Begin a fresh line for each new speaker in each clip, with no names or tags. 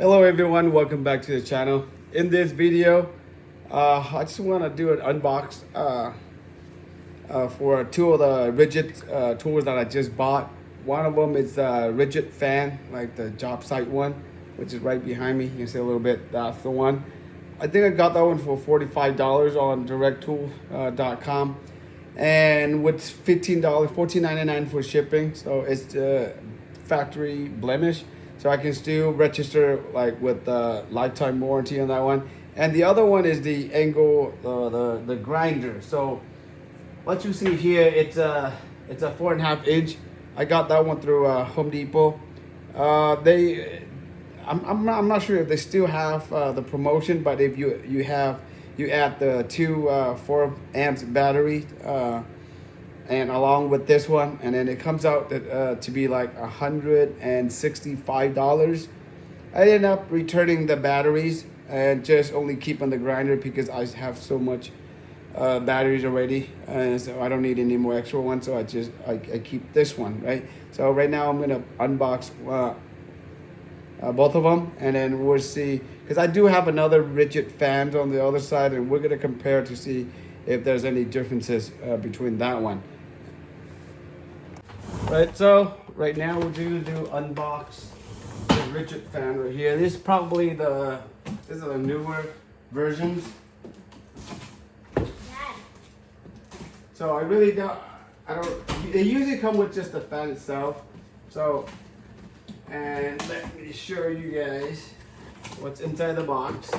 Hello everyone, welcome back to the channel. In this video, I just want to do an unbox for two of the Ridgid tools that I just bought. One of them is a Ridgid fan, like the job site one, which is right behind me. You can see a little bit, that's the one. I think I got that one for $45 on Directools.com, and with $15, $14.99 for shipping. So it's factory blemish. So I can still register like with the lifetime warranty on that one. And the other one is the angle, the grinder. So what you see here, it's a 4.5 inch. I got that one through Home Depot. I'm not sure if they still have the promotion, but if you add the two 4 amps battery and along with this one, and then it comes out to be like $165. I ended up returning the batteries and just only keeping the grinder because I have so much batteries already, so I don't need any more extra ones. So I keep this one, right? So right now I'm gonna unbox both of them, and then we'll see, because I do have another Ridgid fans on the other side, and we're gonna compare to see if there's any differences between that one. Right, so right now we're going to do unbox the Ridgid fan right here. This is probably this is the newer versions. So I really don't, they usually come with just the fan itself. So, and let me show you guys what's inside the box.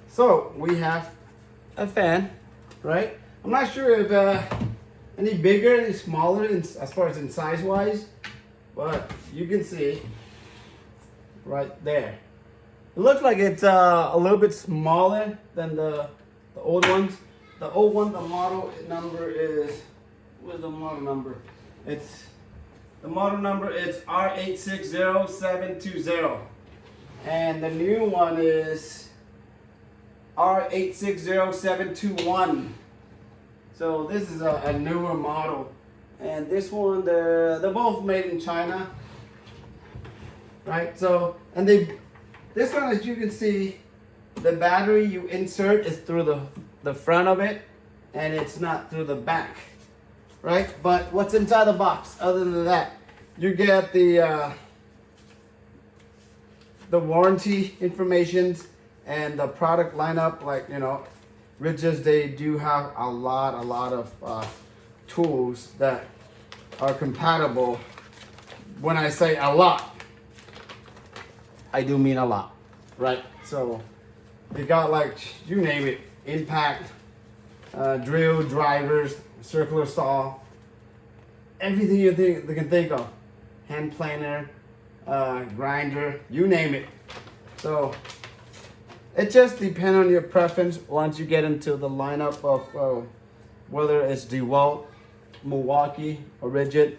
So we have a fan, right? I'm not sure if any bigger, any smaller as far as in size wise, but you can see right there. It looks like it's a little bit smaller than the old ones. The old one, the model number is, where's the model number? The model number is R860720. And the new one is R860721. So this is a newer model, and this one, they're both made in China, right? So, and this one, as you can see, the battery you insert is through the front of it, and it's not through the back, right? But what's inside the box? Other than that, you get the warranty information and the product lineup. Like, you know, Ridgid, they do have a lot of tools that are compatible. When I say a lot, I do mean a lot, right? So they got, like, you name it, impact, drill, drivers, circular saw, everything you can think of, hand planer, grinder, you name it. So it just depends on your preference once you get into the lineup of whether it's DeWalt, Milwaukee, or Ridgid.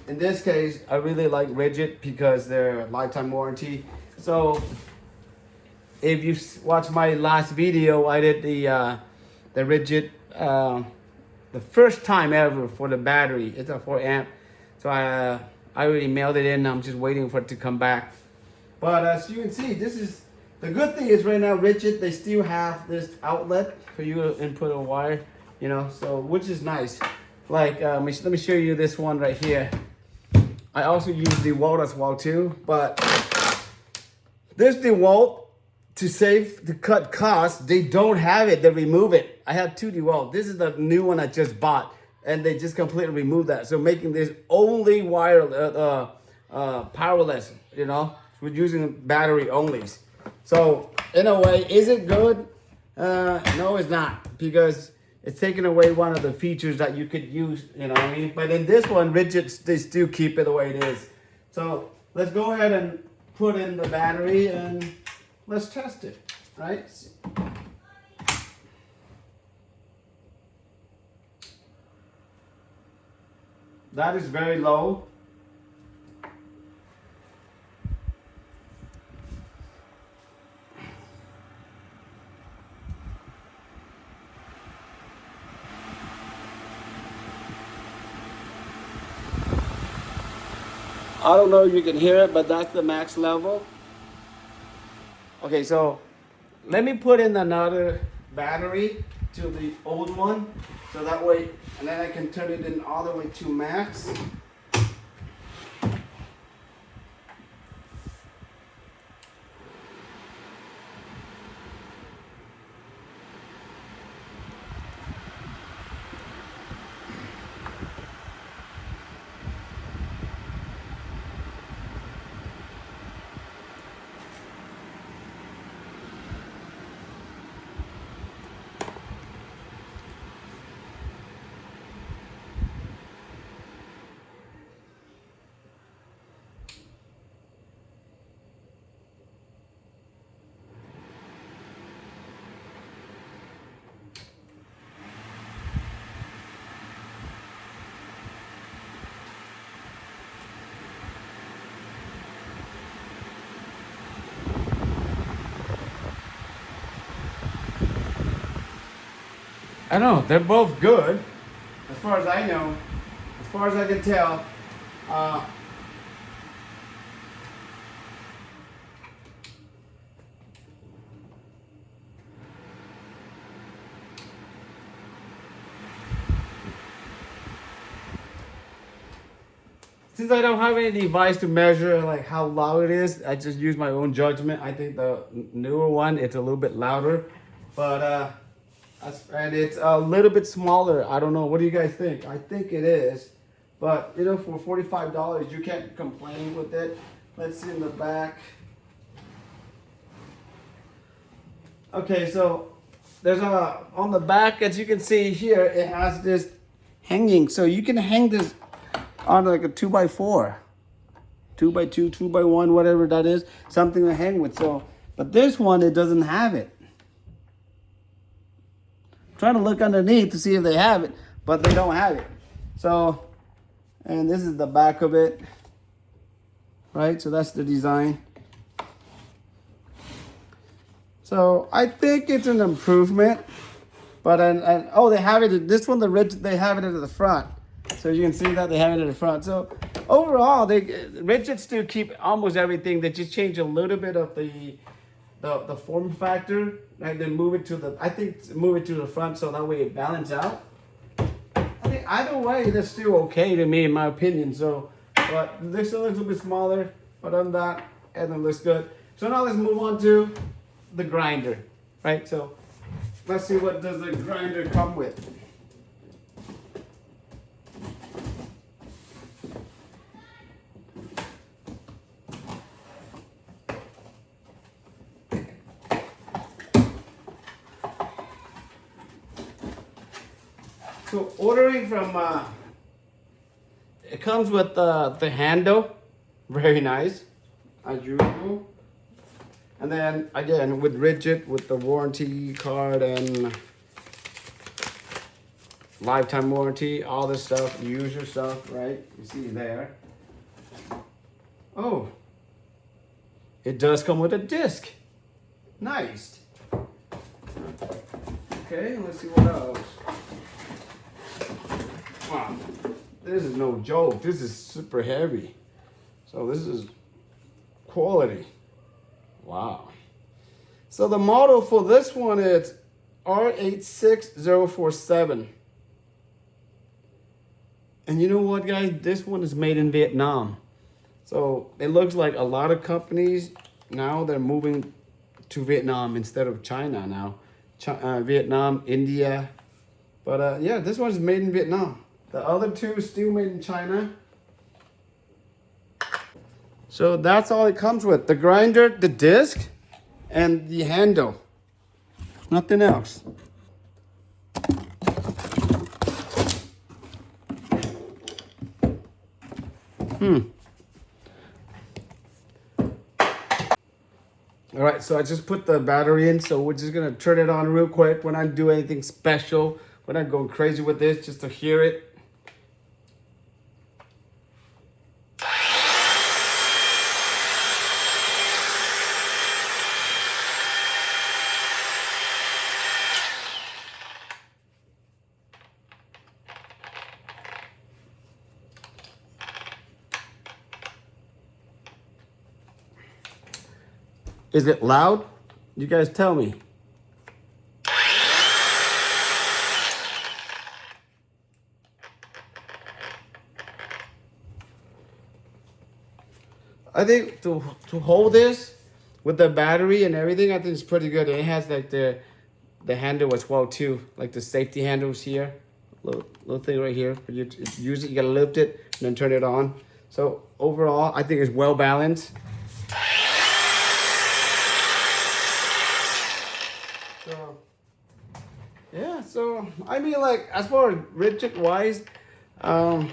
In this case, I really like Ridgid because they're lifetime warranty. So if you watch my last video, I did the Ridgid, the first time ever for the battery. It's a 4 amp. So I already mailed it in. I'm just waiting for it to come back. But as you can see, the good thing is right now, Ridgid, they still have this outlet for you to input a wire, you know, so, which is nice. Like, let me show you this one right here. I also use DeWalt as well too, but this DeWalt, to cut costs, they don't have it, they remove it. I have 2 DeWalt. This is the new one I just bought, and they just completely removed that. So making this only wire, powerless, you know, we're using battery onlys. So in a way, is it good? No, it's not, because it's taking away one of the features that you could use, you know what I mean? But in this one, Ridgid, they still keep it the way it is. So let's go ahead and put in the battery and let's test it, right? That is very low. I don't know if you can hear it, but that's the max level. Okay, so let me put in another battery to the old one, so that way, and then I can turn it in all the way to max. I don't know, they're both good, as far as I know, as far as I can tell. Since I don't have any device to measure like how loud it is, I just use my own judgment. I think the newer one, it's a little bit louder, but and it's a little bit smaller. I don't know. What do you guys think? I think it is, but you know, for $45, you can't complain with it. Let's see in the back. Okay, so there's a on the back, as you can see here, it has this hanging, so you can hang this on like a 2x4, 2x2, 2x1, whatever that is, something to hang with. So, but this one, it doesn't have it. I'm trying to look underneath to see if they have it, but they don't have it. So, and this is the back of it, right? So that's the design. So I think it's an improvement, but and oh, they have it. This one, the Ridgid, they have it at the front. So you can see that they have it in the front. So overall, Ridgid still keep almost everything. They just change a little bit of the form factor, and then move it to the. I think move it to the front so that way it balances out. I think either way, they're still okay to me, in my opinion. So, but this a little bit smaller, but on that, and it looks good. So now let's move on to the grinder, right? So let's see what does the grinder come with. So ordering from, it comes with the handle, very nice, as usual. And then again with Ridgid, with the warranty card and lifetime warranty, all this stuff, user stuff, right? You see there. Oh, it does come with a disc. Nice. Okay, let's see what else. Wow, this is no joke. This is super heavy. So this is quality. Wow. So the model for this one is R86047. And you know what, guys? This one is made in Vietnam. So it looks like a lot of companies now, they're moving to Vietnam instead of China now. Vietnam, India. But yeah, this one is made in Vietnam. The other two still made in China. So that's all it comes with. The grinder, the disc, and the handle. Nothing else. All right, so I just put the battery in, so we're just gonna turn it on real quick. We're not doing anything special. We're not going crazy with this, just to hear it. Is it loud? You guys tell me. I think to hold this with the battery and everything, I think it's pretty good. It has like the handle as well too, like the safety handles here. Little thing right here. You use it, you gotta lift it and then turn it on. So overall, I think it's well balanced. So yeah, so I mean, like as far as Ridgid wise, I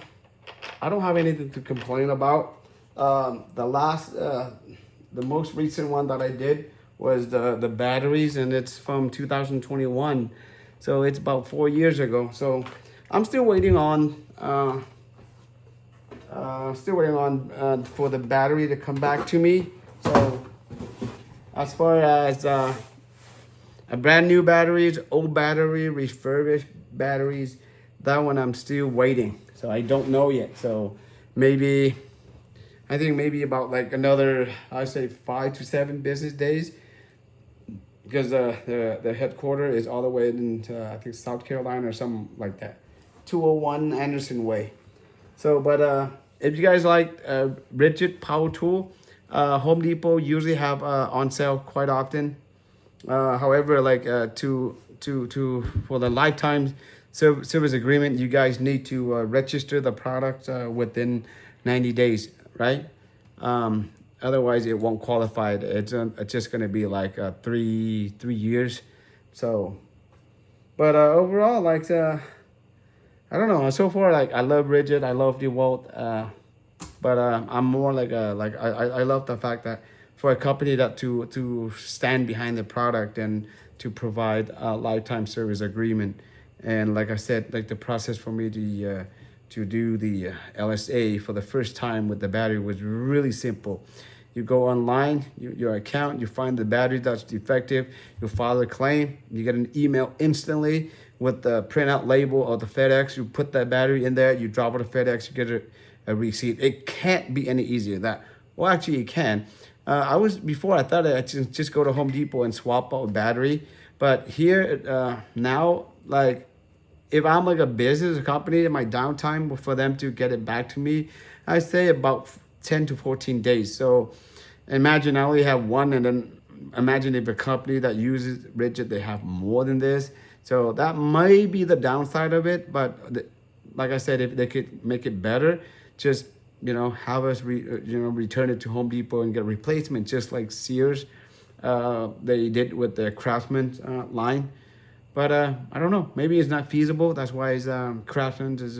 don't have anything to complain about. The most recent one that I did was the batteries, and it's from 2021, so it's about 4 years ago. So I'm still waiting on for the battery to come back to me. So as far as a brand new batteries, old battery, refurbished batteries, that one I'm still waiting. So I don't know yet. So I think maybe about like another, I'd say 5 to 7 business days, because the headquarters is all the way into I think South Carolina or something like that, 201 Anderson Way. So, but if you guys like Ridgid power tool, Home Depot usually have on sale quite often. However, like for the lifetime service agreement, you guys need to register the product within 90 days, right? Otherwise, it won't qualify. It's just going to be like 3 years. So, but overall, like I don't know. So far, like I love Ridgid, I love DeWalt, but I'm more like I love the fact that for a company that to stand behind the product and to provide a lifetime service agreement, and like I said, like the process for me to do the LSA for the first time with the battery was really simple. You go online, your account, you find the battery that's defective, you file a claim, you get an email instantly with the printout label of the FedEx. You put that battery in there, you drop it at FedEx, you get a receipt. It can't be any easier than that. Well, actually it can. Before I thought I just go to Home Depot and swap out a battery, but here now, like if I'm like a business, a company, in my downtime for them to get it back to me, I say about 10 to 14 days. So imagine I only have one, and then imagine if a company that uses Ridgid, they have more than this. So that might be the downside of it. But like I said, if they could make it better, just, have us, return it to Home Depot and get a replacement, just like Sears, they did with their Craftsman line. But I don't know. Maybe it's not feasible. That's why Craftsman is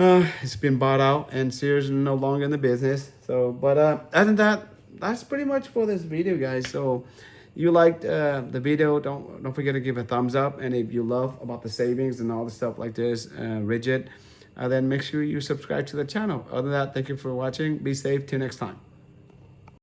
it's been bought out, and Sears is no longer in the business. So, but other than that, that's pretty much for this video, guys. So, you liked the video? Don't forget to give a thumbs up. And if you love about the savings and all the stuff like this, Ridgid, then make sure you subscribe to the channel. Other than that, thank you for watching. Be safe. Till next time.